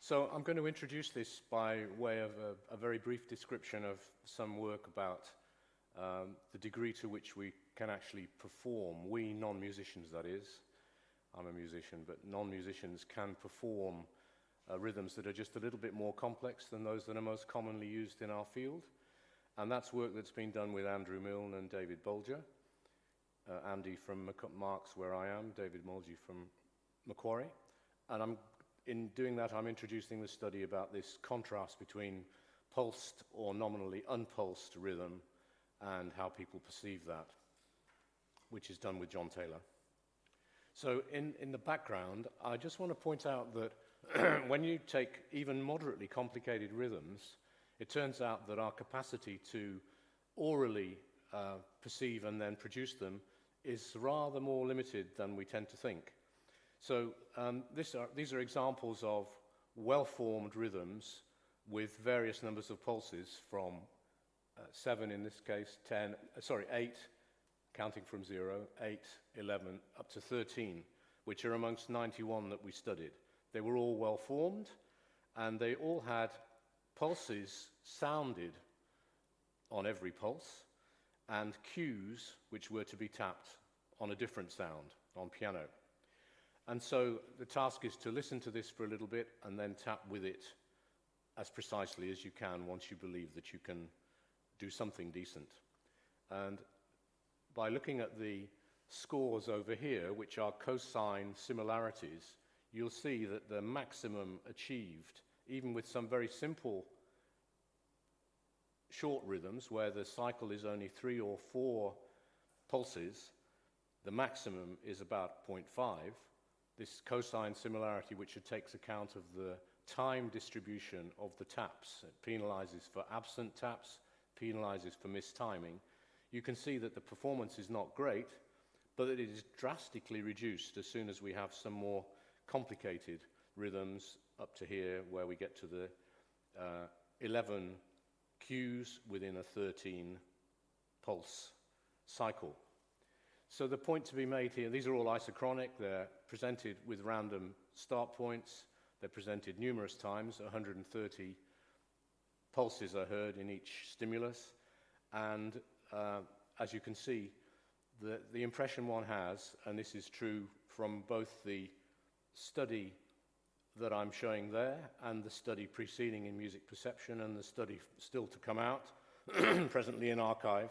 So I'm going to introduce this by way of a very brief description of some work about the degree to which we can actually perform, we non-musicians that is, I'm a musician, but non-musicians can perform rhythms that are just a little bit more complex than those that are most commonly used in our field. And that's work that's been done with Andrew Milne and David Bulger. Andy from Marks, where I am, David Mulgy from Macquarie. And in doing that, I'm introducing the study about this contrast between pulsed or nominally unpulsed rhythm and how people perceive that, which is done with John Taylor. So in the background, I just want to point out that when you take even moderately complicated rhythms, it turns out that our capacity to orally perceive and then produce them is rather more limited than we tend to think. So these are examples of well-formed rhythms with various numbers of pulses from 7 in this case, 8, counting from 0, 8, 11, up to 13, which are amongst 91 that we studied. They were all well-formed, and they all had pulses sounded on every pulse, and cues which were to be tapped on a different sound, on piano. And so the task is to listen to this for a little bit and then tap with it as precisely as you can once you believe that you can do something decent. And by looking at the scores over here, which are cosine similarities, you'll see that the maximum achieved, even with some very simple short rhythms where the cycle is only 3 or 4 pulses, the maximum is about 0.5. This cosine similarity, which takes account of the time distribution of the taps. It penalizes for absent taps, penalizes for mistiming. You can see that the performance is not great, but it is drastically reduced as soon as we have some more complicated rhythms up to here, where we get to the 11 cues within a 13 pulse cycle. So the point to be made here, these are all isochronic, they're presented with random start points, they're presented numerous times, 130 pulses are heard in each stimulus, and as you can see, the impression one has, and this is true from both the study that I'm showing there and the study preceding in music perception and the study still to come out, presently in archive,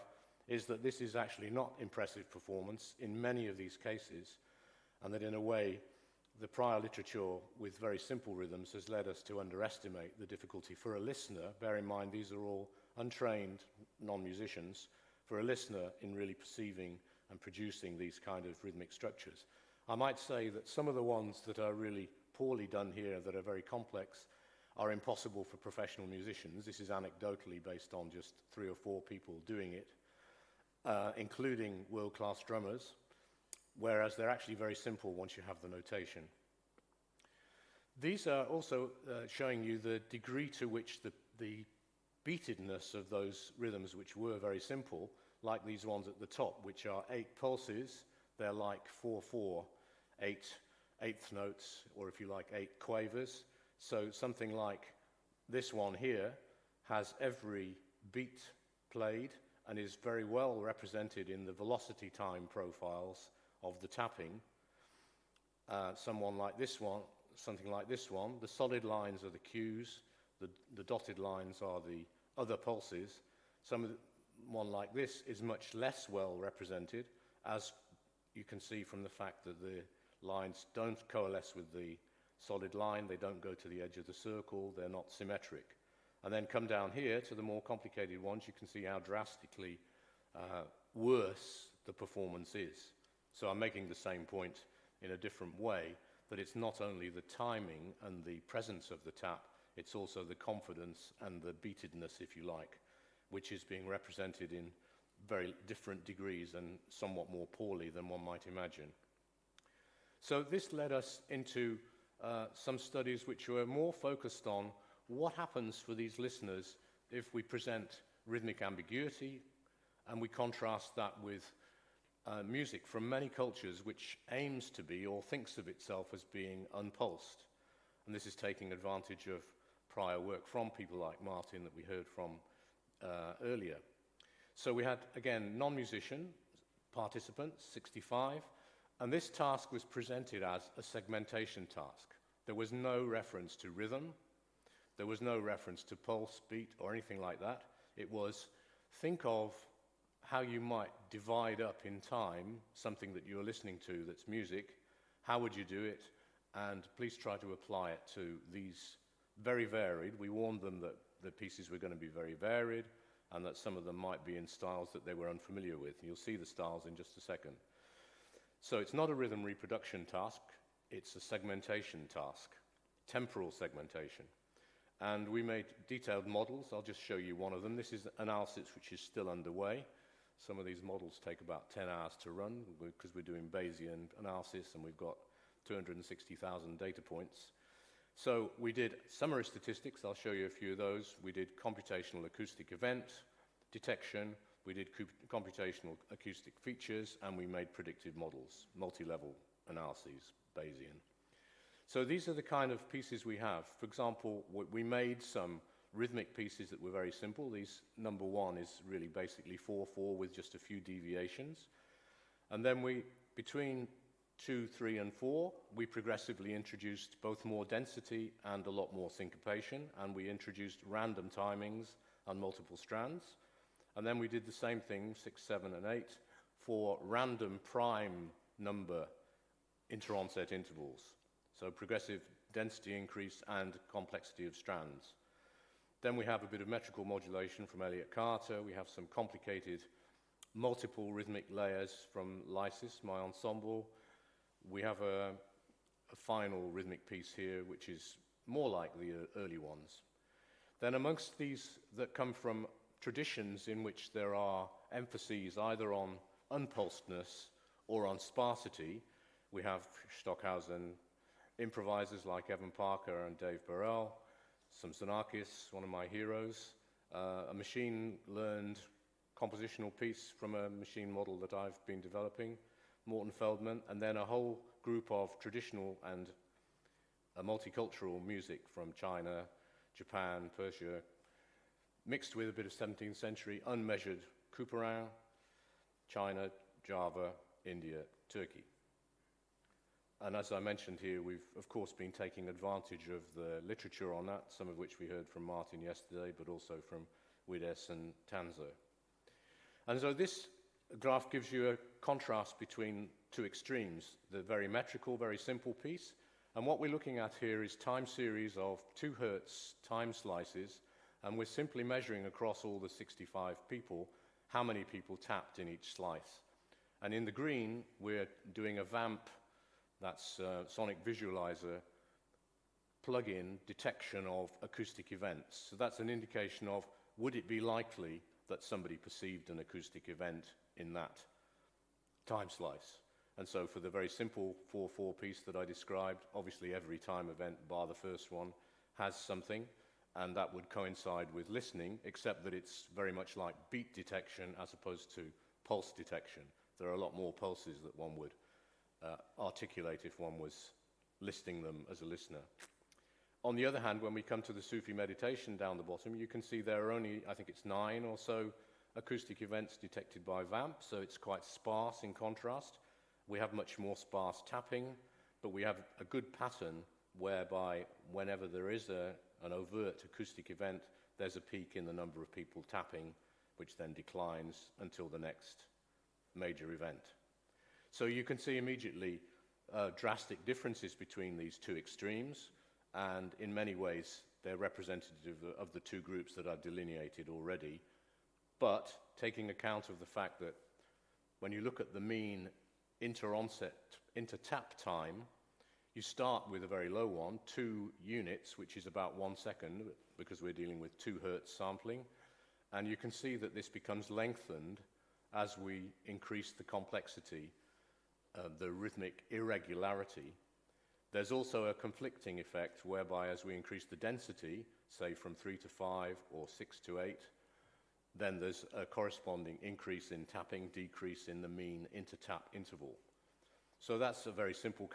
is that this is actually not impressive performance in many of these cases, and that in a way the prior literature with very simple rhythms has led us to underestimate the difficulty for a listener. Bear in mind these are all untrained non-musicians, for a listener in really perceiving and producing these kind of rhythmic structures. I might say that some of the ones that are really poorly done here, that are very complex, are impossible for professional musicians. This is anecdotally based on just 3 or 4 people doing it, including world-class drummers, whereas they're actually very simple once you have the notation. These are also showing you the degree to which the beatedness of those rhythms which were very simple, like these ones at the top, which are 8 pulses, they're like 4/4, 8 eighth notes, or if you like, 8 quavers. So something like this one here has every beat played and is very well represented in the velocity time profiles of the tapping. Someone like this one, something like this one, the solid lines are the cues, the dotted lines are the other pulses. One like this is much less well represented, as you can see from the fact that the lines don't coalesce with the solid line, they don't go to the edge of the circle, they're not symmetric. And then come down here to the more complicated ones, you can see how drastically worse the performance is. So I'm making the same point in a different way, that it's not only the timing and the presence of the tap, it's also the confidence and the beatedness, if you like, which is being represented in very different degrees and somewhat more poorly than one might imagine. So this led us into some studies which were more focused on what happens for these listeners if we present rhythmic ambiguity and we contrast that with music from many cultures which aims to be or thinks of itself as being unpulsed. And this is taking advantage of prior work from people like Martin that we heard from earlier. So we had, again, non-musician participants, 65, and this task was presented as a segmentation task. There was no reference to rhythm, there was no reference to pulse, beat, or anything like that. It was, think of how you might divide up in time something that you're listening to that's music, how would you do it, and please try to apply it to these very varied. We warned them that the pieces were going to be very varied, and that some of them might be in styles that they were unfamiliar with. You'll see the styles in just a second. So it's not a rhythm reproduction task, it's a segmentation task, temporal segmentation. And we made detailed models. I'll just show you one of them. This is analysis which is still underway. Some of these models take about 10 hours to run because we're doing Bayesian analysis and we've got 260,000 data points. So we did summary statistics, I'll show you a few of those. We did computational acoustic event detection, we did computational acoustic features, and we made predictive models, multi-level analyses, Bayesian. So these are the kind of pieces we have. For example, we made some rhythmic pieces that were very simple. These, number one is really basically 4/4 with just a few deviations. And then between 2, 3, and 4, we progressively introduced both more density and a lot more syncopation, and we introduced random timings and multiple strands. And then we did the same thing, 6, 7, and 8, for random prime number inter-onset intervals. So progressive density increase and complexity of strands. Then we have a bit of metrical modulation from Elliott Carter. We have some complicated multiple rhythmic layers from Lysis, my ensemble. We have a final rhythmic piece here, which is more like the early ones. Then amongst these that come from traditions in which there are emphases either on unpulsedness or on sparsity, we have Stockhausen improvisers like Evan Parker and Dave Burrell, some Xenakis, one of my heroes, a machine-learned compositional piece from a machine model that I've been developing, Morten Feldman, and then a whole group of traditional and multicultural music from China, Japan, Persia, mixed with a bit of 17th century unmeasured Couperin, China, Java, India, Turkey. And as I mentioned here, we've of course been taking advantage of the literature on that, some of which we heard from Martin yesterday, but also from Wides and Tanzo. And so this graph gives you a contrast between two extremes, the very metrical, very simple piece, and what we're looking at here is time series of 2 Hertz time slices, and we're simply measuring across all the 65 people how many people tapped in each slice. And in the green, we're doing a VAMP, that's Sonic Visualizer, plug-in detection of acoustic events. So that's an indication of, would it be likely that somebody perceived an acoustic event in that time slice? And so for the very simple 4/4 piece that I described, obviously every time event, bar the first one, has something, and that would coincide with listening, except that it's very much like beat detection as opposed to pulse detection. There are a lot more pulses that one would articulate if one was listing them as a listener. On the other hand, when we come to the Sufi meditation down the bottom, you can see there are only, I think it's 9 or so acoustic events detected by VAMP, so it's quite sparse in contrast. We have much more sparse tapping, but we have a good pattern whereby whenever there is an overt acoustic event, there's a peak in the number of people tapping, which then declines until the next major event. So you can see immediately drastic differences between these two extremes, and in many ways they're representative of the two groups that are delineated already. But taking account of the fact that when you look at the mean inter-tap time, you start with a very low one, 2 units, which is about 1 second, because we're dealing with 2 Hertz sampling, and you can see that this becomes lengthened as we increase the complexity, the rhythmic irregularity. There's also a conflicting effect whereby as we increase the density, say from 3 to 5 or 6 to 8, then there's a corresponding increase in tapping, decrease in the mean inter-tap interval. So that's a very simple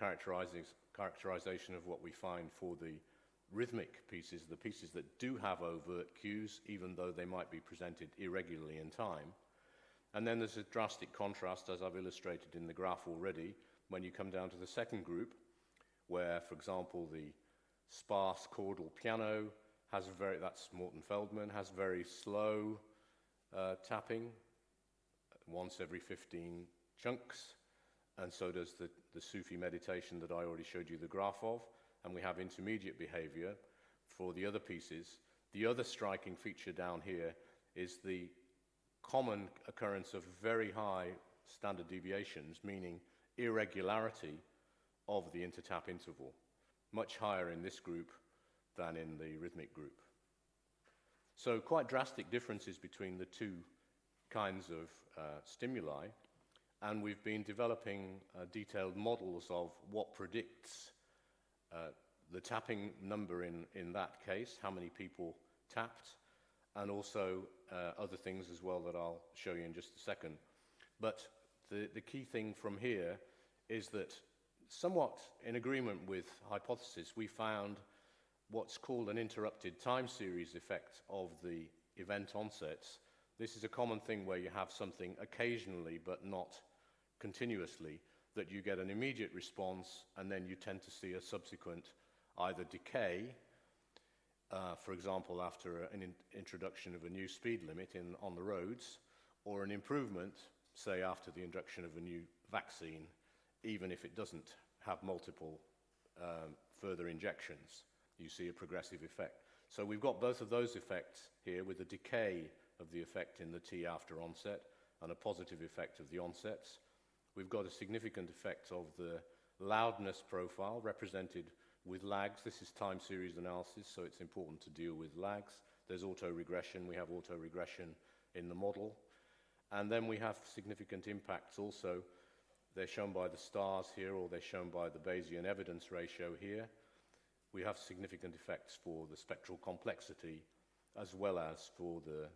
characterization of what we find for the rhythmic pieces, the pieces that do have overt cues, even though they might be presented irregularly in time. And then there's a drastic contrast, as I've illustrated in the graph already, when you come down to the second group, where, for example, the sparse chordal piano has that's Morton Feldman, has very slow tapping, once every 15 chunks, and so does the Sufi meditation that I already showed you the graph of, and we have intermediate behavior for the other pieces. The other striking feature down here is the common occurrence of very high standard deviations, meaning irregularity of the intertap interval, much higher in this group than in the rhythmic group. So quite drastic differences between the two kinds of stimuli, and we've been developing detailed models of what predicts the tapping number in that case, how many people tapped, and also other things as well that I'll show you in just a second. But the key thing from here is that, somewhat in agreement with hypothesis, we found what's called an interrupted time series effect of the event onsets. This is a common thing where you have something occasionally but not continuously, that you get an immediate response and then you tend to see a subsequent either decay, for example, after an introduction of a new speed limit on the roads, or an improvement, say, after the introduction of a new vaccine, even if it doesn't have multiple further injections. You see a progressive effect. So we've got both of those effects here, with a decay of the effect in the T after onset and a positive effect of the onsets. We've got a significant effect of the loudness profile represented with lags. This is time series analysis, so it's important to deal with lags. There's autoregression. We have autoregression in the model. And then we have significant impacts also. They're shown by the stars here, or they're shown by the Bayesian evidence ratio here. We have significant effects for the spectral complexity, as well as for the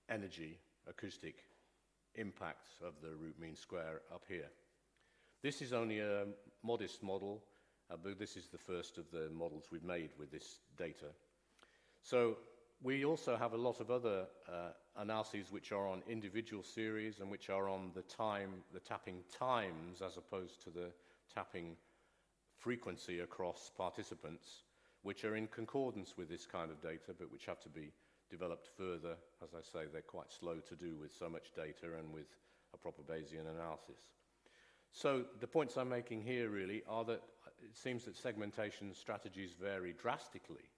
energy, acoustic impacts of the root mean square up here. This is only a modest model, but this is the first of the models we've made with this data. So we also have a lot of other analyses which are on individual series and which are on the tapping times, as opposed to the tapping frequency across participants, which are in concordance with this kind of data, but which have to be developed further. As I say, they're quite slow to do with so much data and with a proper Bayesian analysis. So the points I'm making here really are that it seems that segmentation strategies vary drastically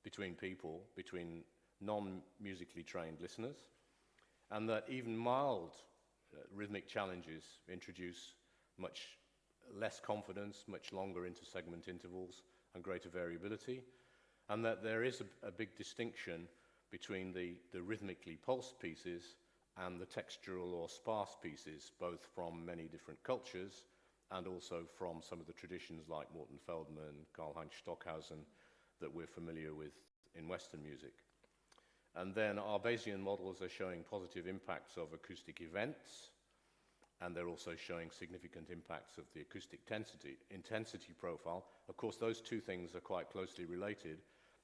between people, between non-musically trained listeners, and that even mild rhythmic challenges introduce much less confidence, much longer inter-segment intervals, and greater variability, and that there is a big distinction between the rhythmically pulsed pieces and the textural or sparse pieces, both from many different cultures and also from some of the traditions like Morton Feldman, Karlheinz Stockhausen, that we're familiar with in Western music. And then our Bayesian models are showing positive impacts of acoustic events, and they're also showing significant impacts of the acoustic intensity profile. Of course, those two things are quite closely related,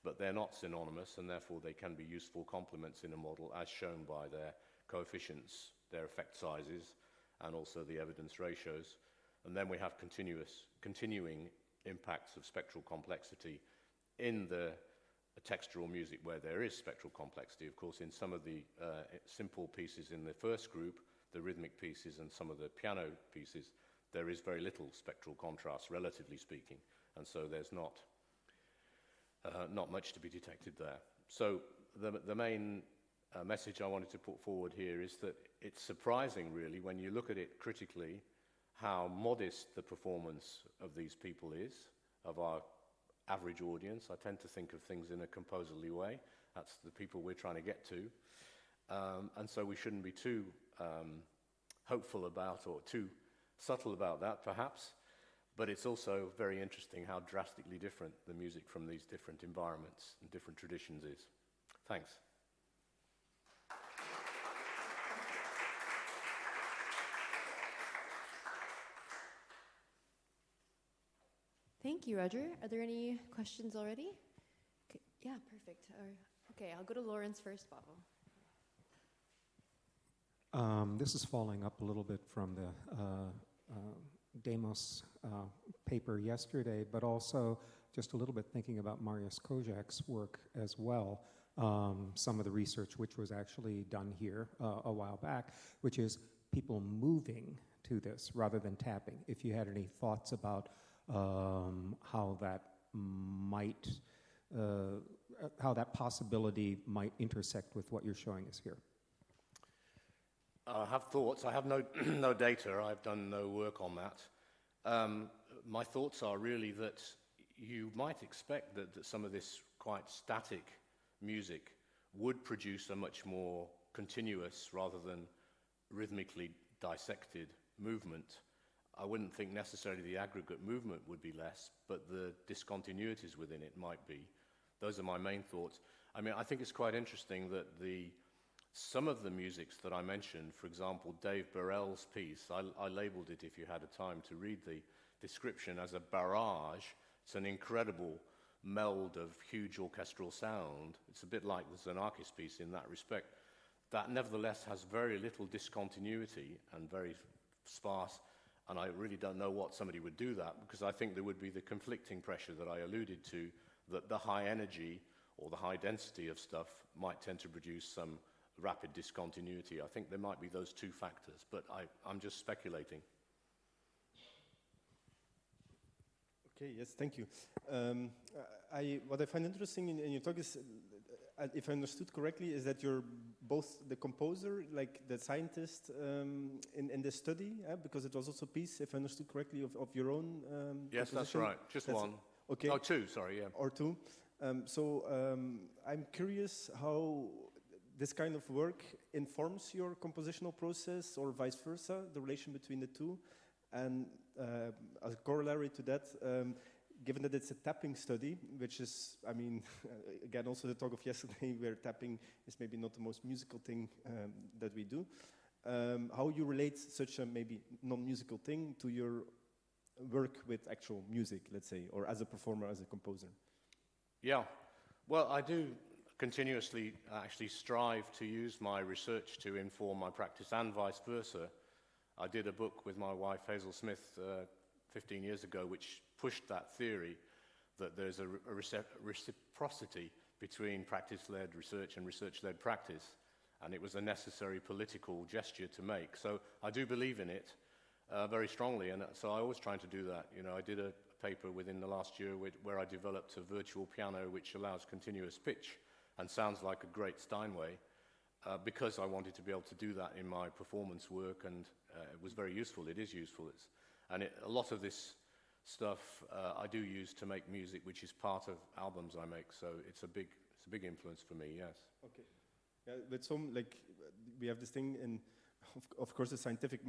but they're not synonymous, and therefore they can be useful complements in a model, as shown by their coefficients, their effect sizes, and also the evidence ratios. And then we have continuing impacts of spectral complexity in the textural music where there is spectral complexity. Of course, in some of the simple pieces in the first group, the rhythmic pieces and some of the piano pieces, there is very little spectral contrast, relatively speaking, and so there's not much to be detected there. So the main message I wanted to put forward here is that it's surprising, really, when you look at it critically, how modest the performance of these people is, of our average audience. I tend to think of things in a composerly way. That's the people we're trying to get to. And so we shouldn't be too hopeful about, or too subtle about that, perhaps. But it's also very interesting how drastically different the music from these different environments and different traditions is. Thanks. Thank you, Roger. Are there any questions already? Okay. Yeah, perfect. Okay, I'll go to Lawrence first, Pavel. This is following up a little bit from the Demos paper yesterday, but also just a little bit thinking about Mariusz Kojak's work as well. Some of the research which was actually done here a while back, which is people moving to this rather than tapping. If you had any thoughts about how that might, how that possibility might intersect with what you're showing us here. I have thoughts. I have no data. I've done no work on that. My thoughts are really that you might expect that some of this quite static music would produce a much more continuous rather than rhythmically dissected movement. I wouldn't think necessarily the aggregate movement would be less, but the discontinuities within it might be. Those are my main thoughts. I mean, I think it's quite interesting that some of the musics that I mentioned, for example, Dave Burrell's piece, I labeled it, if you had a time to read the description, as a barrage. It's an incredible meld of huge orchestral sound. It's a bit like the Xenakis piece in that respect. That nevertheless has very little discontinuity and very sparse, and I really don't know what somebody would do that, because I think there would be the conflicting pressure that I alluded to, that the high energy or the high density of stuff might tend to produce some rapid discontinuity. I think there might be those two factors, but I'm just speculating. Okay, yes, thank you. What I find interesting in your talk is, if I understood correctly, is that you're both the composer, like the scientist in the study, because it was also a piece, if I understood correctly, of your own Yes, composition. that's right, just one. Okay. Oh, two, sorry, yeah. Or two. I'm curious how this kind of work informs your compositional process, or vice versa, the relation between the two. And as a corollary to that, given that it's a tapping study, which is, I mean, again, also the talk of yesterday, where tapping is maybe not the most musical thing that we do, how you relate such a maybe non-musical thing to your work with actual music, let's say, or as a performer, as a composer? Yeah, well, I do continuously actually strive to use my research to inform my practice, and vice versa. I did a book with my wife Hazel Smith 15 years ago which pushed that theory that there's a reciprocity between practice-led research and research-led practice, and it was a necessary political gesture to make. So I do believe in it very strongly, and so I always try to do that. You know, I did a paper within the last year where I developed a virtual piano which allows continuous pitch and sounds like a great Steinway, because I wanted to be able to do that in my performance work, and it was very useful. It is useful. A lot of this stuff I do use to make music, which is part of albums I make. So it's a big influence for me. Yes. Okay. Yeah, with some, like, we have this thing in, of course, a scientific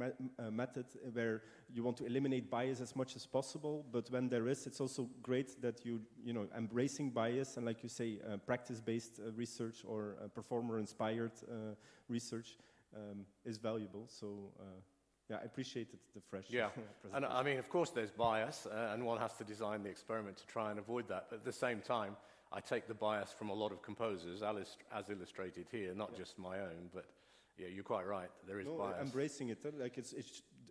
method where you want to eliminate bias as much as possible, but when there is, it's also great that you know, embracing bias, and like you say, practice-based research or performer-inspired research is valuable. So yeah, I appreciated the fresh presentation. And I mean, of course there's bias, and one has to design the experiment to try and avoid that, but at the same time, I take the bias from a lot of composers, as illustrated here, not just my own, but yeah, you're quite right. There is bias. Embracing it, like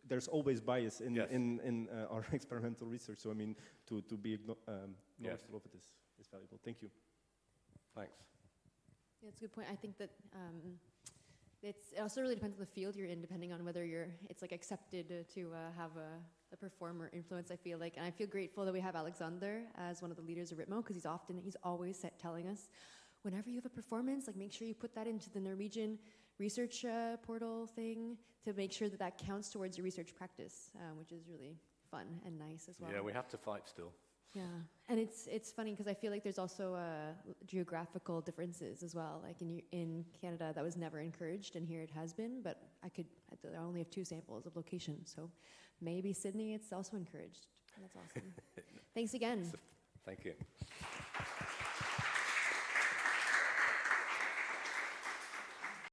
there's always bias in our experimental research. So I mean, to be knowledgeable of it is valuable. Thank you. Thanks. Yeah, it's a good point. I think that it also really depends on the field you're in, depending on whether it's like accepted to have a performer influence. I feel like, and I feel grateful that we have Alexander as one of the leaders of RITMO, because he's always telling us, whenever you have a performance, like make sure you put that into the Norwegian research portal thing to make sure that counts towards your research practice, which is really fun and nice as well. Yeah, we have to fight still. Yeah, and it's funny because I feel like there's also geographical differences as well. Like in Canada, that was never encouraged, and here it has been. But I only have 2 samples of location, so maybe Sydney, it's also encouraged. That's awesome. Thanks again. Thank you.